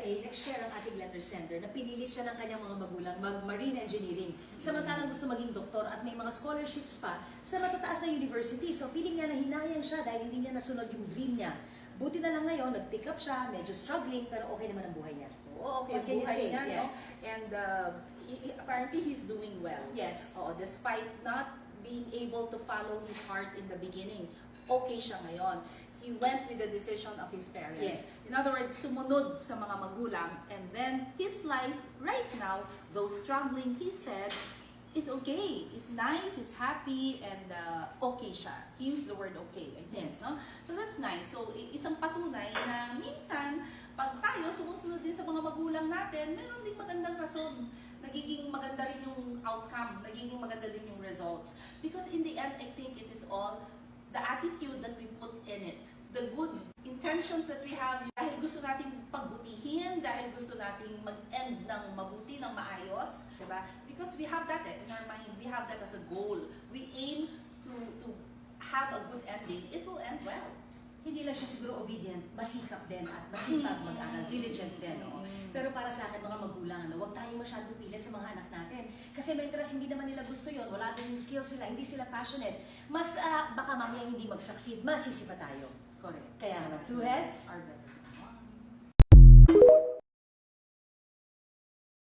nag-share ang ating letter sender na pinilit siya ng kanyang mga magulang mag-marine engineering. Samantalang gusto maging doktor at may mga scholarships pa sa matataas na university. So feeling niya na hinayang siya dahil hindi niya nasunod yung dream niya. Buti na lang ngayon, nag-pick up siya, medyo struggling, pero okay naman ang buhay niya. Oo, okay, What can you buhay say? niya, no? Yes. And apparently he's doing well. Yes. Oo, despite not being able to follow his heart in the beginning, okay siya ngayon. He went with the decision of his parents. Yes. In other words, sumunod sa mga magulang, and then his life right now, though struggling, he said, is okay, is nice, is happy, and okay siya. He used the word okay, I think. Yes. No? So that's nice. So isang patunay na minsan, pag tayo sumusunod din sa mga magulang natin, meron din magandang rason. Nagiging maganda rin yung outcome, nagiging maganda din yung results. Because in the end, I think it is all the attitude that we put in it, the good intentions that we have, dahil gusto nating pagbutihin, dahil gusto nating mag-end ng mabuti, ng maayos, diba? Because we have that in our mind, we have that as a goal. We aim to have a good ending, it will end well. Hindi lang siya siguro obedient, masikap din at masipag mag-aral, diligent din. No? Pero para sa akin, mga magulang, huwag tayong masyadong pilit sa mga anak natin. Kasi may interest, hindi naman nila gusto yon, wala din yung skills sila, hindi sila passionate. Mas baka mamaya hindi mag-succeed, masisipa tayo. Correct. Kaya naman, two heads are better.